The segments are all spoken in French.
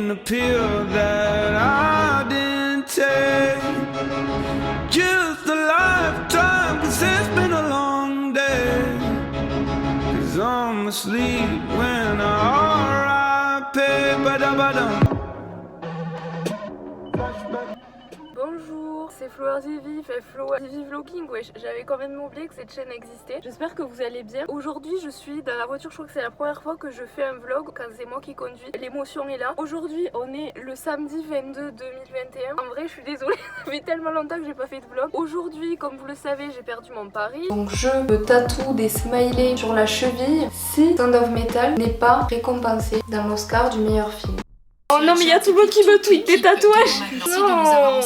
the pill that I didn't take. Just a lifetime, 'cause it's been a long day. 'Cause I'm asleep when I R.I.P. Ba-da-ba-dum. Bonjour, c'est Flo Vivi, fait Flo Vivi Vlogging, wesh, j'avais quand même oublié que cette chaîne existait. J'espère que vous allez bien. Aujourd'hui je suis dans la voiture, je crois que c'est la première fois que je fais un vlog quand c'est moi qui conduis. L'émotion est là. Aujourd'hui on est le samedi 22 2021. En vrai je suis désolée, ça fait tellement longtemps que j'ai pas fait de vlog. Aujourd'hui comme vous le savez j'ai perdu mon pari. Donc je me tatoue des smileys sur la cheville si Sound of Metal n'est pas récompensé dans l'Oscar du meilleur film. Oh non mais il y a tout le monde qui me tweet des tatouages. Non.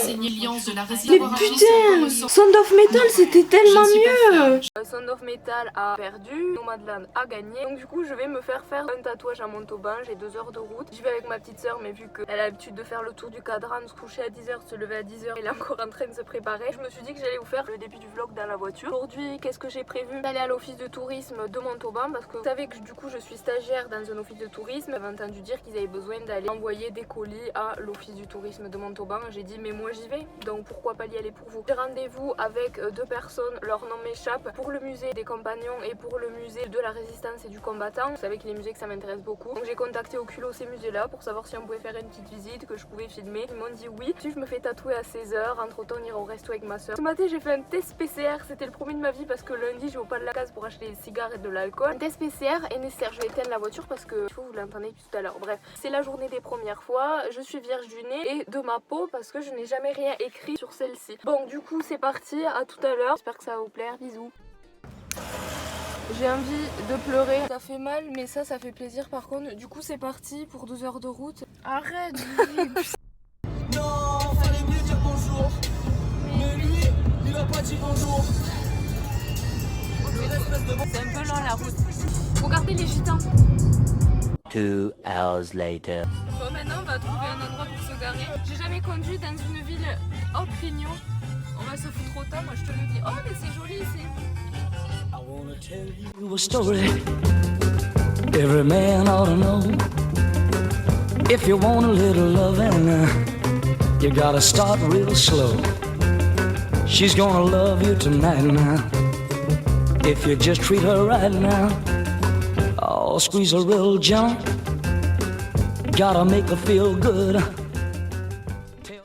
Mais putain, Sound of Metal c'était tellement mieux. Sound of Metal a perdu, Nomadland a gagné. Donc du coup je vais me faire un tatouage à Montauban. J'ai 2 heures de route. Je vais avec ma petite soeur mais vu qu'elle a l'habitude de faire le tour du cadran, de se coucher à 10h, se lever à 10h, elle est encore en train de se préparer. Je me suis dit que j'allais vous faire le début du vlog dans la voiture. Aujourd'hui qu'est-ce que j'ai prévu? D'aller à l'office de tourisme de Montauban parce que vous savez que du coup je suis stagiaire dans un office de tourisme. J'avais entendu dire qu'ils avaient besoin d'aller envoyer des colis à l'office du tourisme de Montauban. J'ai dit mais moi j'y vais, donc pourquoi pas y aller pour vous. J'ai rendez-vous avec 2 personnes, leur nom m'échappe, pour le musée des compagnons et pour le musée de la résistance et du combattant. Vous savez que les musées que ça m'intéresse beaucoup, donc j'ai contacté au culot ces musées là pour savoir si on pouvait faire une petite visite, que je pouvais filmer. Ils m'ont dit oui. Si je me fais tatouer à 16h, entre temps on ira au resto avec ma soeur. Ce matin j'ai fait un test PCR, c'était le premier de ma vie parce que lundi je vais au pas de la case pour acheter des cigares et de l'alcool. Un test PCR est nécessaire. Je vais éteindre la voiture parce que il faut vous l'entendez tout à l'heure. Bref, c'est la journée des premières fois, je suis vierge du nez et de ma peau parce que je n'ai jamais rien écrit sur celle-ci. Bon du coup c'est parti, à tout à l'heure, j'espère que ça va vous plaire, bisous. J'ai envie de pleurer, ça fait mal mais ça fait plaisir par contre. Du coup c'est parti pour 2 heures de route. Arrête. Non, fallait mieux dire bonjour. Mais lui, il a pas dit bonjour. C'est un peu lent la route. Regardez les gitans. 2 hours later. Bon maintenant on va trouver un endroit pour se garer. J'ai jamais conduit dans une ville hors Pignon. On va se foutre autant, moi je te le dis. Oh mais c'est joli ici. I wanna tell you a story every man ought to know. If you want a little loving, you gotta start real slow. She's gonna love you tonight now. If you just treat her right now. Oh, squeeze a real jump. Gotta make her feel good.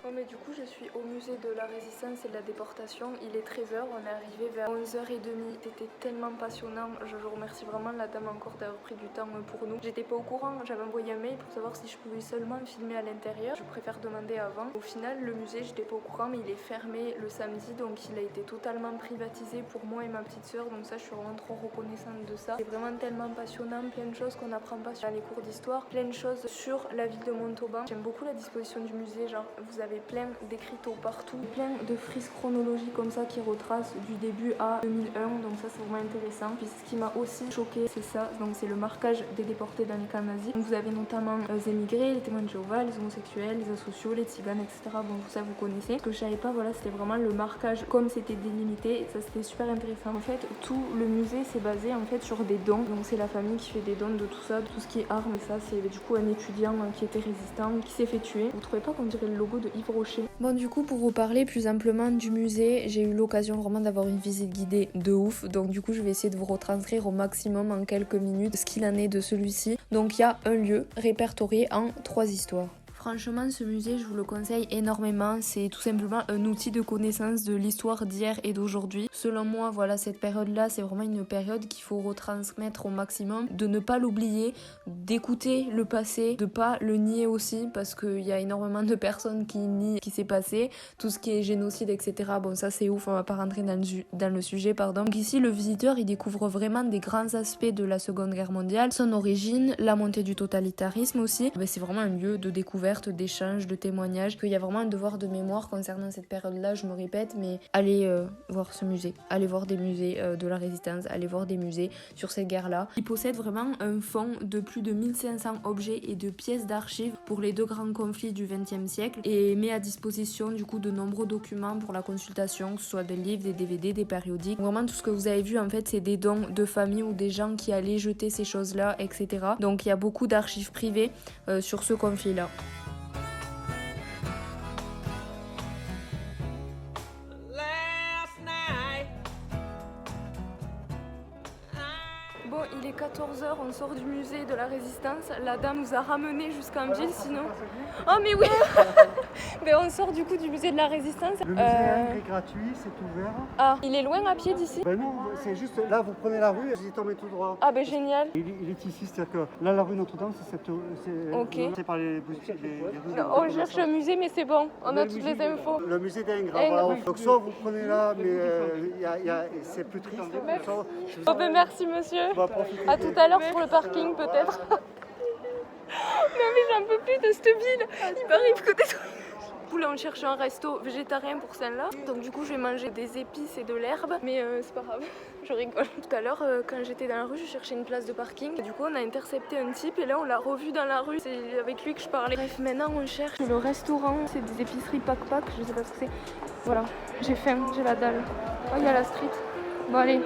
Oh mais du coup je suis au musée de la résistance et de la déportation. Il est 13h, on est arrivé vers 11h30. C'était tellement passionnant. Je remercie vraiment la dame encore d'avoir pris du temps pour nous. J'étais pas au courant, j'avais envoyé un mail pour savoir si je pouvais seulement filmer à l'intérieur. Je préfère demander avant. Au final le musée j'étais pas au courant mais il est fermé le samedi, donc il a été totalement privatisé pour moi et ma petite soeur. Donc ça je suis vraiment trop reconnaissante de ça. C'est vraiment tellement passionnant, plein de choses qu'on n'apprend pas dans les cours d'histoire, plein de choses sur la ville de Montauban. J'aime beaucoup la disposition du musée, genre vous avez plein d'écriteaux partout, plein de frises chronologiques comme ça qui retracent du début à 2001, donc ça c'est vraiment intéressant. Puis ce qui m'a aussi choqué c'est ça, donc c'est le marquage des déportés dans les camps nazis. Donc vous avez notamment les émigrés, les témoins de Jéhovah, les homosexuels, les asociaux, les tziganes, etc. Bon tout ça vous connaissez. Ce que je savais pas, voilà, c'était vraiment le marquage comme c'était délimité, et ça c'était super intéressant. En fait tout le musée c'est basé en fait sur des dons, donc c'est la famille qui fait des dons de tout ça, de tout ce qui est armes, et ça c'est du coup un étudiant qui était résistant, qui s'est fait tuer. Vous trouvez pas qu'on dirait le logo de Yves Rocher? Bon du coup pour vous parler plus amplement du musée, j'ai eu l'occasion vraiment d'avoir une visite guidée de ouf, donc du coup je vais essayer de vous retranscrire au maximum en quelques minutes ce qu'il en est de celui-ci. Donc il y a un lieu répertorié en 3 histoires. Franchement, ce musée, je vous le conseille énormément. C'est tout simplement un outil de connaissance de l'histoire d'hier et d'aujourd'hui. Selon moi, voilà, cette période-là, c'est vraiment une période qu'il faut retransmettre au maximum, de ne pas l'oublier, d'écouter le passé, de pas le nier aussi, parce qu'il y a énormément de personnes qui nient ce qui s'est passé, tout ce qui est génocide, etc. Bon, ça c'est ouf, on va pas rentrer dans le sujet, pardon. Donc ici, le visiteur, il découvre vraiment des grands aspects de la Seconde Guerre mondiale, son origine, la montée du totalitarisme aussi. C'est vraiment un lieu de découverte, d'échanges, de témoignages, qu'il y a vraiment un devoir de mémoire concernant cette période-là, je me répète, mais allez voir ce musée, allez voir des musées de la résistance, allez voir des musées sur cette guerre-là. Il possède vraiment un fonds de plus de 1500 objets et de pièces d'archives pour les 2 grands conflits du XXe siècle et met à disposition du coup de nombreux documents pour la consultation, que ce soit des livres, des DVD, des périodiques. Vraiment tout ce que vous avez vu en fait c'est des dons de famille ou des gens qui allaient jeter ces choses-là, etc. Donc il y a beaucoup d'archives privées sur ce conflit-là. est 14h, on sort du musée de la Résistance. La dame nous a ramenés jusqu'en ville sinon. Oh mais oui. Mais on sort du coup du musée de la Résistance. Le musée est gratuit, c'est ouvert. Ah, il est loin à pied d'ici? Ben non, c'est juste là, vous prenez la rue et vous y tombez tout droit. Ah ben génial. Il est ici, c'est-à-dire que là, la rue Notre-Dame, Ok. c'est par les boutiques. On cherche le musée mais c'est bon, on a toutes les infos. Le musée d'Ingres. Ingres. Voilà. Donc soit vous prenez là, mais c'est plus triste. Oh ben merci monsieur. On va profiter. À tout à l'heure pour le parking peut-être. Non mais j'en peux plus de cette ville. Il m'arrive que des trucs. Du coup là on cherche un resto végétarien pour celle-là. Donc du coup je vais manger des épices et de l'herbe. Mais c'est pas grave, je rigole. Tout à l'heure quand j'étais dans la rue je cherchais une place de parking. Du coup on a intercepté un type et là on l'a revu dans la rue. C'est avec lui que je parlais. Bref maintenant on cherche le restaurant. C'est des épiceries pack-pack, je sais pas ce que c'est. Voilà, j'ai faim, j'ai la dalle. Oh il y a la street. Bon allez.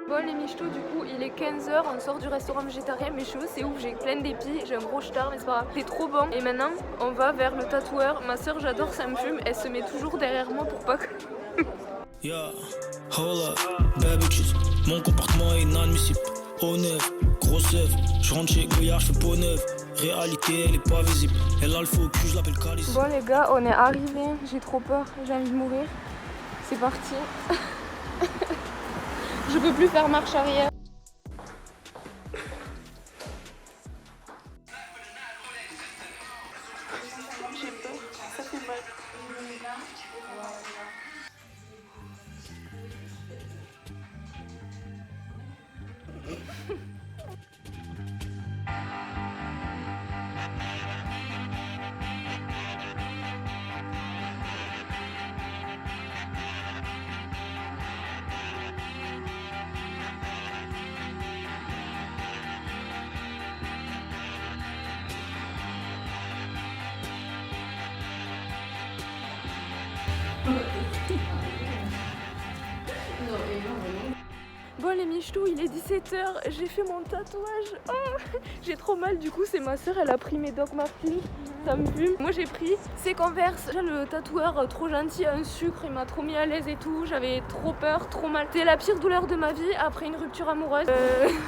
Bon les michtos, du coup il est 15h, on sort du restaurant végétarien, mes cheveux c'est ouf, j'ai plein d'épis, j'ai un gros star mais c'est pas grave, c'est trop bon. Et maintenant on va vers le tatoueur, ma soeur j'adore, ça me fume, elle se met toujours derrière moi pour pas que... Yeah, hold up, bad bitches. Mon comportement est inadmissible. Honnête, grosse œuvre. Je rentre chez Goyard, je fais peau neuve. Réalité, elle est pas visible. Elle a le faux cul, je l'appelle Calice. Bon les gars, on est arrivés, j'ai trop peur, j'ai envie de mourir. C'est parti. Je peux plus faire marche arrière. J'ai peur, ça fait mal. Bon les michtou, il est 17h, j'ai fait mon tatouage. Oh, j'ai trop mal, du coup c'est ma soeur, elle a pris mes Doc Martens, ça me fume. Moi j'ai pris ces Converse. Déjà le tatoueur trop gentil, un sucre, il m'a trop mis à l'aise et tout. J'avais trop peur, trop mal. C'était la pire douleur de ma vie après une rupture amoureuse.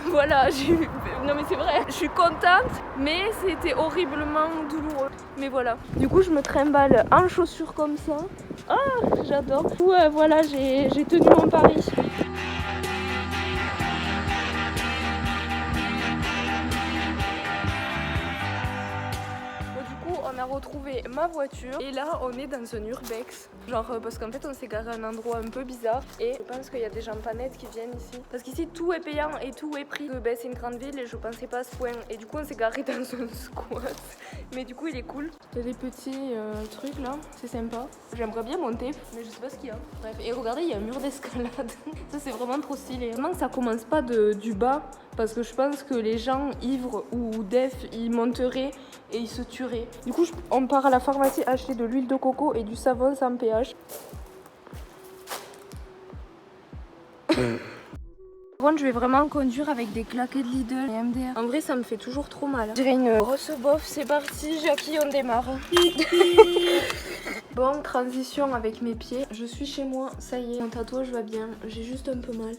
Voilà, non mais c'est vrai, je suis contente, mais c'était horriblement douloureux. Mais voilà, du coup je me trimballe en chaussures comme ça. Ah, j'adore. Du coup voilà, j'ai tenu mon pari. On a retrouvé ma voiture et là on est dans un urbex, genre parce qu'en fait on s'est garé à un endroit un peu bizarre et je pense qu'il y a des gens pas nets qui viennent ici parce qu'ici tout est payant et tout est pris. Ben, c'est une grande ville et je pensais pas à ce point et du coup on s'est garé dans un squat mais du coup il est cool. Il y a des petits trucs là, c'est sympa. J'aimerais bien monter mais je sais pas ce qu'il y a. Bref, et regardez il y a un mur d'escalade. Ça c'est vraiment trop stylé. Vraiment que ça commence pas du bas parce que je pense que les gens ivres ou def ils monteraient et ils se tueraient. Du coup on part à la pharmacie acheter de l'huile de coco et du savon sans pH. Bon, je vais vraiment conduire avec des claquettes Lidl et MDR. En vrai ça me fait toujours trop mal. Je dirais une grosse bof, c'est parti, Jackie on démarre. Bon, transition avec mes pieds. Je suis chez moi, ça y est, mon tatouage va bien, j'ai juste un peu mal.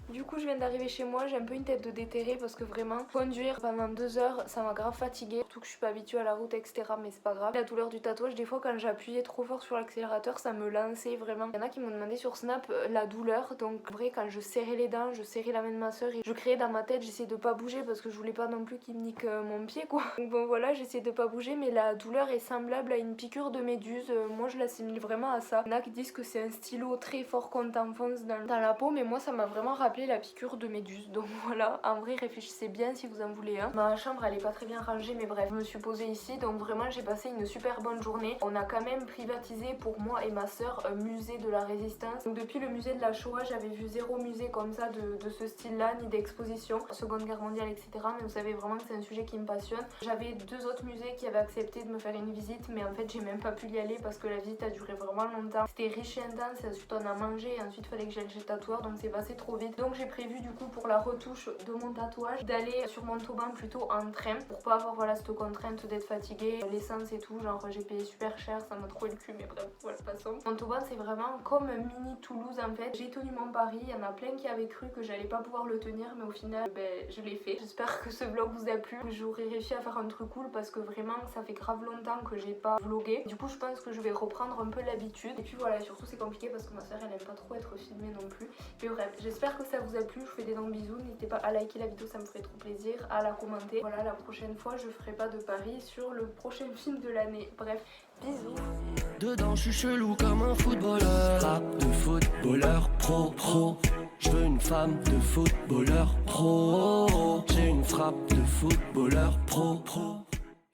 Du coup je viens d'arriver chez moi, j'ai un peu une tête de déterré parce que vraiment conduire pendant 2 heures ça m'a grave fatiguée. Surtout que je suis pas habituée à la route etc, mais c'est pas grave. La douleur du tatouage, des fois quand j'appuyais trop fort sur l'accélérateur ça me lançait vraiment. Il y en a qui m'ont demandé sur Snap la douleur, donc en vrai quand je serrais les dents, je serrais la main de ma soeur et je créais dans ma tête, j'essayais de pas bouger parce que je voulais pas non plus qu'il me nique mon pied quoi. Donc bon voilà, j'essayais de pas bouger mais la douleur est semblable à une piqûre de méduse. Moi je l'assimile vraiment à ça. Il y en a qui disent que c'est un stylo très fort qu'on t'enfonce dans la peau, mais moi ça m'a vraiment rappelé la piqûre de méduse. Donc voilà, en vrai réfléchissez bien si vous en voulez un. Ma chambre elle est pas très bien rangée mais bref, je me suis posée ici donc vraiment j'ai passé une super bonne journée. On a quand même privatisé pour moi et ma soeur un musée de la Résistance. Donc depuis le musée de la Shoah j'avais vu 0 musée comme ça de ce style là, ni d'exposition, Seconde Guerre mondiale etc. Mais vous savez vraiment que c'est un sujet qui me passionne. J'avais 2 autres musées qui avaient accepté de me faire une visite mais en fait j'ai même pas pu y aller parce que la visite a duré vraiment longtemps. C'était riche et intense et ensuite on a mangé et ensuite il fallait que j'aille chez le tatoueur donc c'est passé trop vite. Donc j'ai prévu du coup pour la retouche de mon tatouage d'aller sur Montauban plutôt en train pour pas avoir voilà cette contrainte d'être fatiguée, l'essence et tout, genre j'ai payé super cher, ça m'a trouvé le cul, mais bref voilà, passons. Montauban c'est vraiment comme mini Toulouse en fait. J'ai tenu mon pari, il y en a plein qui avaient cru que j'allais pas pouvoir le tenir, mais au final je l'ai fait. J'espère que ce vlog vous a plu, j'aurais réussi à faire un truc cool parce que vraiment ça fait grave longtemps que j'ai pas vlogué. Du coup je pense que je vais reprendre un peu l'habitude, et puis voilà, surtout c'est compliqué parce que ma soeur elle aime pas trop être filmée non plus. Mais bref, j'espère que ça vous a plu, je vous fais d'énormes bisous, n'hésitez pas à liker la vidéo, ça me ferait trop plaisir, à la commenter. Voilà, la prochaine fois je ferai pas de paris sur le prochain film de l'année. Bref, bisous. Dedans je suis chelou comme un footballeur. Rap de footballeur pro. Je veux une femme de footballeur pro. J'ai une frappe de footballeur pro.